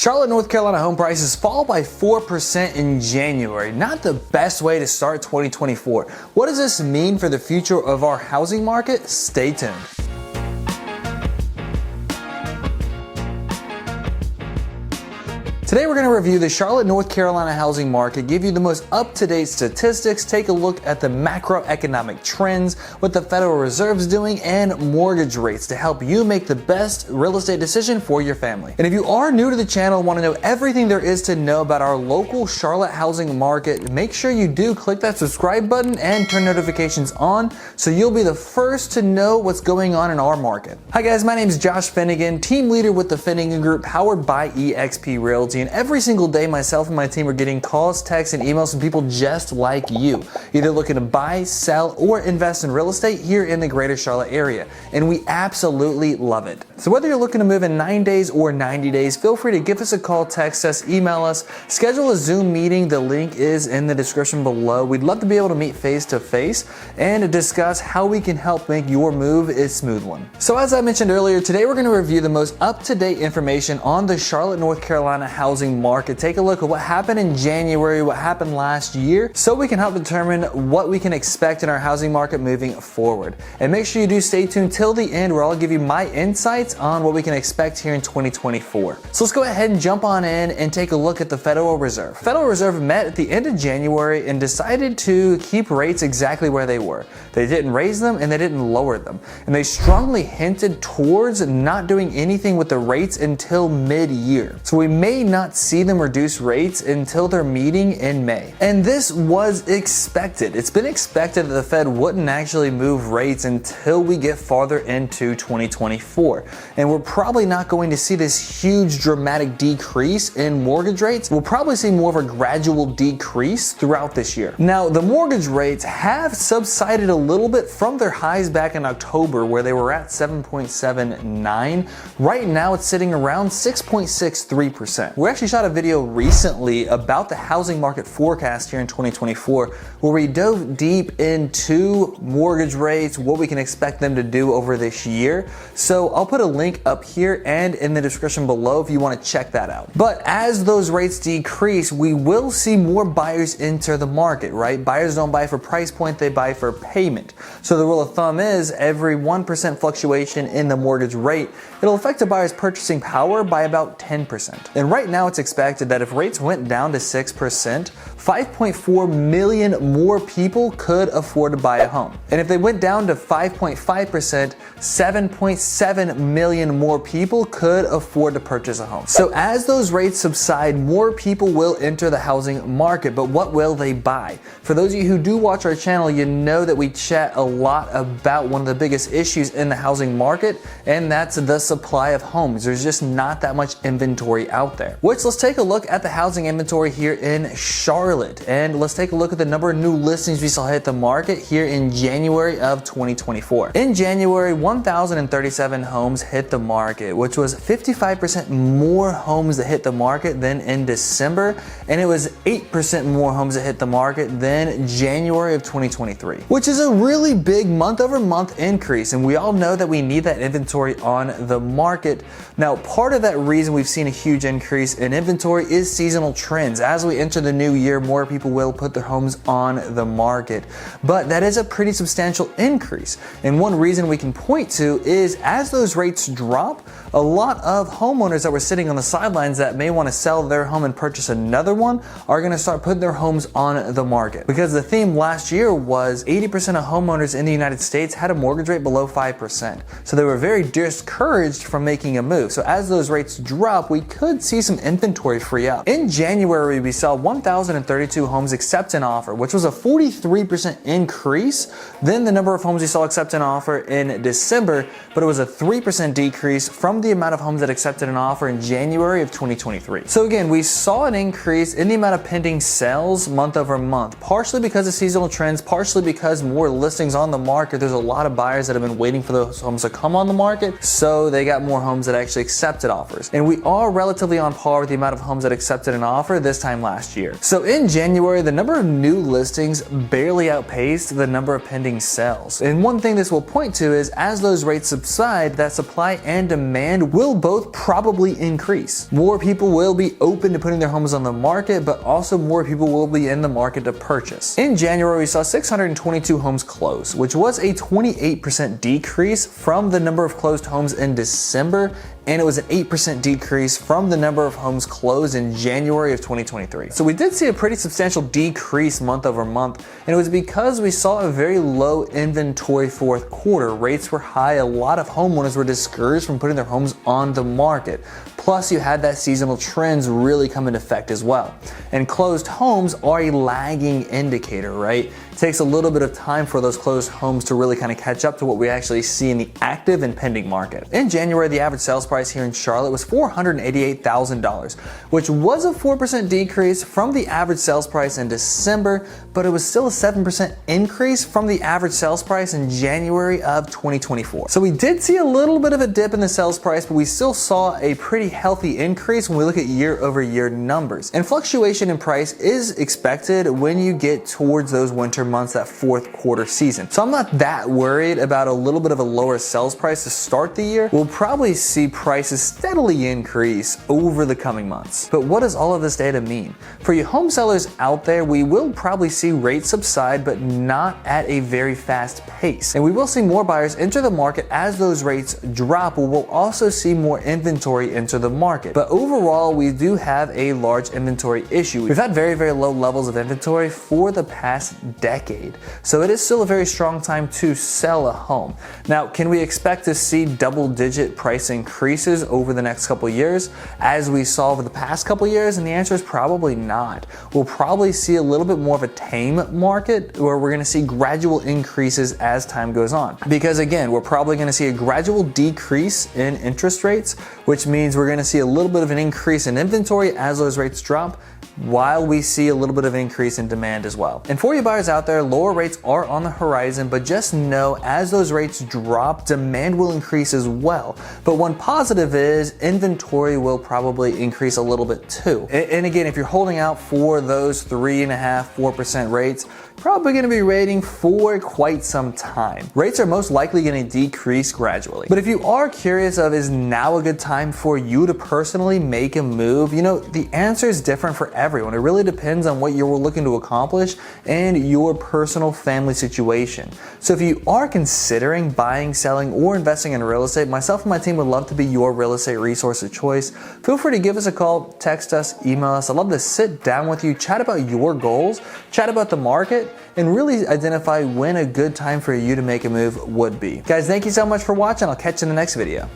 Charlotte, North Carolina home prices fall by 4% in January. Not the best way to start 2024. What does this mean for the future of our housing market? Stay tuned. Today we're going to review the Charlotte, North Carolina housing market, give you the most up-to-date statistics, take a look at the macroeconomic trends, what the Federal Reserve is doing, and mortgage rates to help you make the best real estate decision for your family. And if you are new to the channel and want to know everything there is to know about our local Charlotte housing market, make sure you do click that subscribe button and turn notifications on so you'll be the first to know what's going on in our market. Hi guys, my name is Josh Finigan, team leader with the Finigan Group, powered by eXp Realty. And every single day, myself and my team are getting calls, texts, and emails from people just like you, either looking to buy, sell, or invest in real estate here in the greater Charlotte area. And we absolutely love it. So whether you're looking to move in 9 days or 90 days, feel free to give us a call, text us, email us, schedule a Zoom meeting. The link is in the description below. We'd love to be able to meet face to face and discuss how we can help make your move a smooth one. So as I mentioned earlier, today we're going to review the most up-to-date information on the Charlotte, North Carolina housing market. Take a look at what happened in January, what happened last year, so we can help determine what we can expect in our housing market moving forward. And make sure you do stay tuned till the end, where I'll give you my insights on what we can expect here in 2024. So let's go ahead and jump on in and take a look at the Federal Reserve. Federal Reserve met at the end of January and decided to keep rates exactly where they were. They didn't raise them and they didn't lower them. And they strongly hinted towards not doing anything with the rates until mid-year. So we may not see them reduce rates until their meeting in May. And this was expected. It's been expected that the Fed wouldn't actually move rates until we get farther into 2024. And we're probably not going to see this huge dramatic decrease in mortgage rates. We'll probably see more of a gradual decrease throughout this year. Now, the mortgage rates have subsided a little bit from their highs back in October, where they were at 7.79. Right now, it's sitting around 6.63%. We actually shot a video recently about the housing market forecast here in 2024, where we dove deep into mortgage rates, what we can expect them to do over this year. So I'll put a link up here and in the description below if you want to check that out. But as those rates decrease, we will see more buyers enter the market, right? Buyers don't buy for price point, they buy for payment. So the rule of thumb is every 1% fluctuation in the mortgage rate, it'll affect a buyer's purchasing power by about 10%. And right now it's expected that if rates went down to 6%, 5.4 million more people could afford to buy a home. And if they went down to 5.5%, 7.7 million more people could afford to purchase a home. So as those rates subside, more people will enter the housing market, but what will they buy? For those of you who do watch our channel, you know that we chat a lot about one of the biggest issues in the housing market, and that's the supply of homes. There's just not that much inventory out there. Which, let's take a look at the housing inventory here in Charlotte, and let's take a look at the number of new listings we saw hit the market here in January of 2024. In January, 1,037 homes hit the market, which was 55% more homes that hit the market than in December, and it was 8% more homes that hit the market than January of 2023, which is a really big month-over-month increase, and we all know that we need that inventory on the market. Now, part of that reason we've seen a huge increase in inventory is seasonal trends. As we enter the new year, more people will put their homes on the market, but that is a pretty substantial increase. And one reason we can point to is as those rates drop, a lot of homeowners that were sitting on the sidelines that may want to sell their home and purchase another one are going to start putting their homes on the market, because the theme last year was 80% of homeowners in the United States had a mortgage rate below 5%. So they were very discouraged from making a move. So as those rates drop, we could see some inventory free up. In January, we saw 1,032 homes accept an offer, which was a 43% increase than the number of homes we saw accept an offer in December, but it was a 3% decrease from the amount of homes that accepted an offer in January of 2023. So again, we saw an increase in the amount of pending sales month over month, partially because of seasonal trends, partially because more listings on the market. There's a lot of buyers that have been waiting for those homes to come on the market, so they got more homes that actually accepted offers. And we are relatively on par par with the amount of homes that accepted an offer this time last year. So in January, the number of new listings barely outpaced the number of pending sales. And one thing this will point to is as those rates subside, that supply and demand will both probably increase. More people will be open to putting their homes on the market, but also more people will be in the market to purchase. In January, we saw 622 homes close, which was a 28% decrease from the number of closed homes in December, and it was an 8% decrease from the number of homes closed in January of 2023. So we did see a pretty substantial decrease month over month, and it was because we saw a very low inventory fourth quarter. Rates were high, a lot of homeowners were discouraged from putting their homes on the market. Plus, you had that seasonal trends really come into effect as well. And closed homes are a lagging indicator, right? It takes a little bit of time for those closed homes to really kind of catch up to what we actually see in the active and pending market. In January, the average sales price here in Charlotte was $488,000, which was a 4% decrease from the average sales price in December, but it was still a 7% increase from the average sales price in January of 2024. So we did see a little bit of a dip in the sales price, but we still saw a pretty healthy increase when we look at year-over-year numbers. And fluctuation in price is expected when you get towards those winter months, that fourth quarter season. So I'm not that worried about a little bit of a lower sales price to start the year. We'll probably see prices steadily increase over the coming months. But what does all of this data mean? For you home sellers out there, we will probably see rates subside, but not at a very fast pace. And we will see more buyers enter the market as those rates drop, but we'll also see more inventory enter the market. But overall, we do have a large inventory issue. We've had very, very low levels of inventory for the past decade. So it is still a very strong time to sell a home. Now, can we expect to see double-digit price increases over the next couple years as we saw over the past couple years? And the answer is probably not. We'll probably see a little bit more of a tame market where we're going to see gradual increases as time goes on. Because again, we're probably going to see a gradual decrease in interest rates, which means we're going to see a little bit of an increase in inventory as those rates drop, while we see a little bit of increase in demand as well. And for you buyers out there, lower rates are on the horizon, but just know as those rates drop, demand will increase as well. But one positive is inventory will probably increase a little bit too. And again, if you're holding out for those 3.5%, 4% rates, probably going to be waiting for quite some time. Rates are most likely going to decrease gradually. But if you are curious of is now a good time for you to personally make a move, you know, the answer is different for everyone. It really depends on what you're looking to accomplish and your personal family situation. So if you are considering buying, selling, or investing in real estate, myself and my team would love to be your real estate resource of choice. Feel free to give us a call, text us, email us. I'd love to sit down with you, chat about your goals, chat about the market, and really identify when a good time for you to make a move would be. Guys, thank you so much for watching. I'll catch you in the next video.